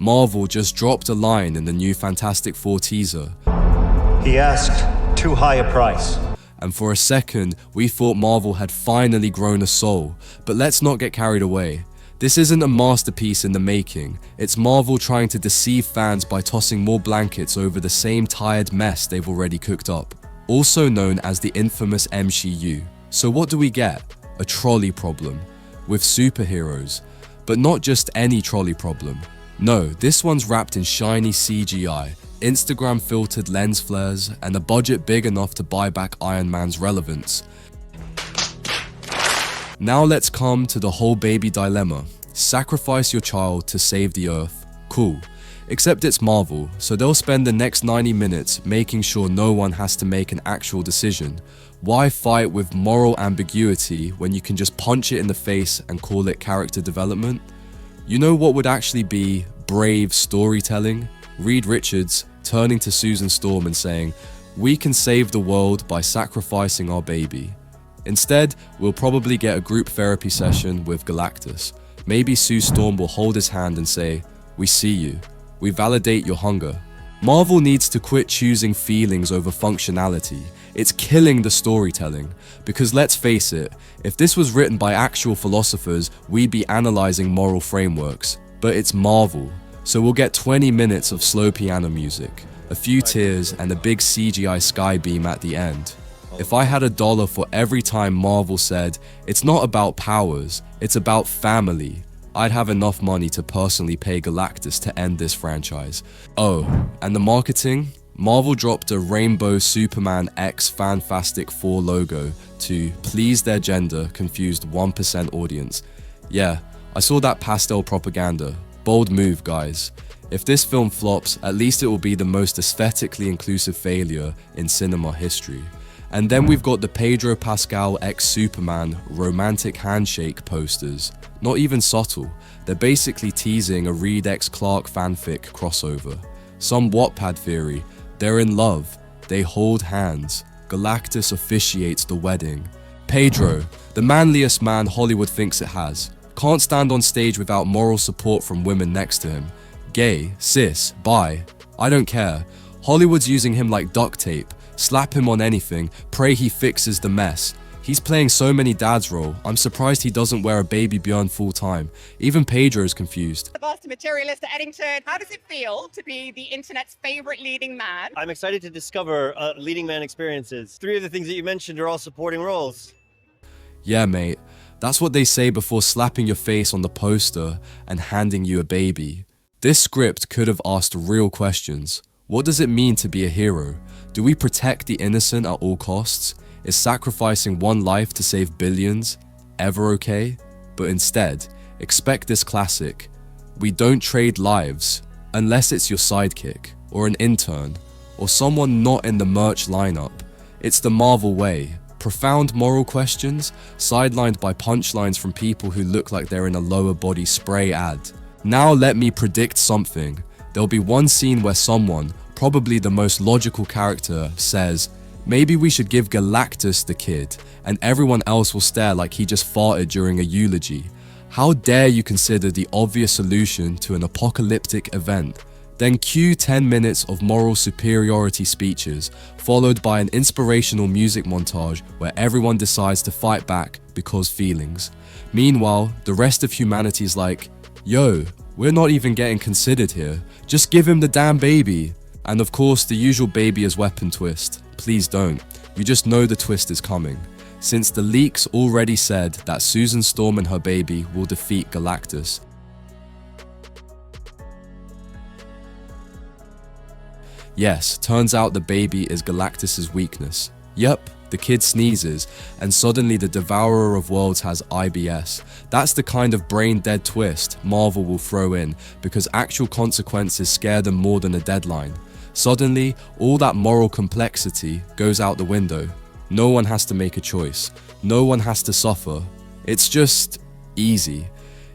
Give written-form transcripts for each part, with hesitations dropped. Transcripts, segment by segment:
Marvel just dropped a line in the new Fantastic Four teaser. He asked too high a price. And for a second, we thought Marvel had finally grown a soul, but let's not get carried away. This isn't a masterpiece in the making, it's Marvel trying to deceive fans by tossing more blankets over the same tired mess they've already cooked up, also known as the infamous MCU. So what do we get? A trolley problem, with superheroes, but not just any trolley problem. No, this one's wrapped in shiny CGI, Instagram filtered lens flares, and a budget big enough to buy back Iron Man's relevance. Now let's come to the whole baby dilemma. Sacrifice your child to save the earth. Cool. Except it's Marvel, so they'll spend the next 90 minutes making sure no one has to make an actual decision. Why fight with moral ambiguity when you can just punch it in the face and call it character development? You know what would actually be brave storytelling? Reed Richards turning to Susan Storm and saying, "We can save the world by sacrificing our baby." Instead, we'll probably get a group therapy session with Galactus. Maybe Sue Storm will hold his hand and say, "We see you. We validate your hunger." Marvel needs to quit choosing feelings over functionality. It's killing the storytelling. Because let's face it, if this was written by actual philosophers, we'd be analyzing moral frameworks. But it's Marvel, so we'll get 20 minutes of slow piano music, a few tears, and a big CGI sky beam at the end. If I had $1 for every time Marvel said, "It's not about powers, it's about family," I'd have enough money to personally pay Galactus to end this franchise. Oh, and the marketing? Marvel dropped a rainbow Superman X Fantastic Four logo to please their gender-confused 1% audience. Yeah, I saw that pastel propaganda. Bold move, guys. If this film flops, at least it will be the most aesthetically inclusive failure in cinema history. And then we've got the Pedro Pascal x Superman romantic handshake posters. Not even subtle, they're basically teasing a Reed x Clark fanfic crossover. Some Wattpad theory, they're in love, they hold hands, Galactus officiates the wedding. Pedro, the manliest man Hollywood thinks it has, can't stand on stage without moral support from women next to him. Gay, cis, bi, I don't care. Hollywood's using him like duct tape. Slap him on anything, pray he fixes the mess. He's playing so many dad's role, I'm surprised he doesn't wear a baby Bjorn full time. Even Pedro is confused. Master materialist at Eddington, how does it feel to be the internet's favorite leading man? I'm excited to discover leading man experiences. 3 of the things that you mentioned are all supporting roles. Yeah, mate, that's what they say before slapping your face on the poster and handing you a baby. This script could have asked real questions. What does it mean to be a hero? Do we protect the innocent at all costs? Is sacrificing one life to save billions ever okay? But instead, expect this classic. We don't trade lives unless it's your sidekick, or an intern, or someone not in the merch lineup. It's the Marvel way. Profound moral questions, sidelined by punchlines from people who look like they're in a lower body spray ad. Now let me predict something. There'll be one scene where someone, probably the most logical character, says, "Maybe we should give Galactus the kid," and everyone else will stare like he just farted during a eulogy. How dare you consider the obvious solution to an apocalyptic event? Then cue 10 minutes of moral superiority speeches, followed by an inspirational music montage where everyone decides to fight back because feelings. Meanwhile, the rest of humanity's like, "Yo, we're not even getting considered here. Just give him the damn baby." And of course, the usual baby as weapon twist. Please don't. You just know the twist is coming. Since the leaks already said that Susan Storm and her baby will defeat Galactus. Yes, turns out the baby is Galactus's weakness. Yep, the kid sneezes, and suddenly the Devourer of Worlds has IBS. That's the kind of brain-dead twist Marvel will throw in, because actual consequences scare them more than a deadline. Suddenly, all that moral complexity goes out the window. No one has to make a choice. No one has to suffer. It's just easy.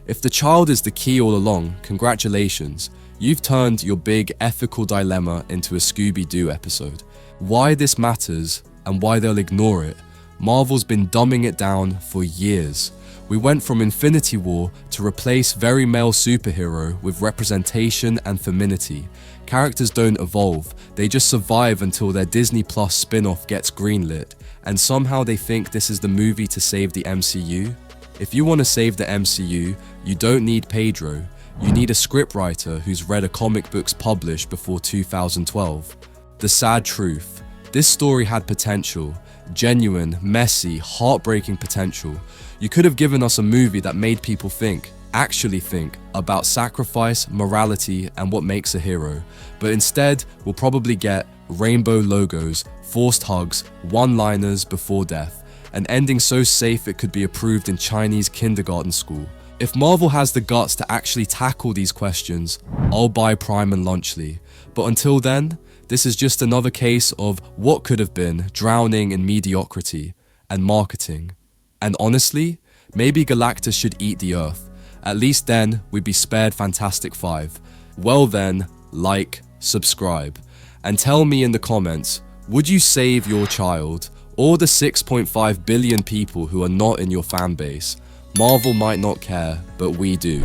If the child is the key all along, congratulations. You've turned your big ethical dilemma into a Scooby-Doo episode. Why this matters and why they'll ignore it, Marvel's been dumbing it down for years. We went from Infinity War to replace very male superhero with representation and femininity. Characters don't evolve, they just survive until their Disney Plus spin-off gets greenlit, and somehow they think this is the movie to save the MCU? If you want to save the MCU, you don't need Pedro. You need a scriptwriter who's read a comic books published before 2012. The sad truth. This story had potential. Genuine, messy, heartbreaking potential. You could have given us a movie that made people think, actually think, about sacrifice, morality, and what makes a hero. But instead, we'll probably get rainbow logos, forced hugs, one-liners before death, an ending so safe it could be approved in Chinese kindergarten school. If Marvel has the guts to actually tackle these questions, I'll buy Prime and Lunchley. But until then, this is just another case of what could have been drowning in mediocrity and marketing. And honestly, maybe Galactus should eat the Earth. At least then, we'd be spared Fantastic Five. Well then, like, subscribe, and tell me in the comments, would you save your child or the 6.5 billion people who are not in your fan base? Marvel might not care, but we do.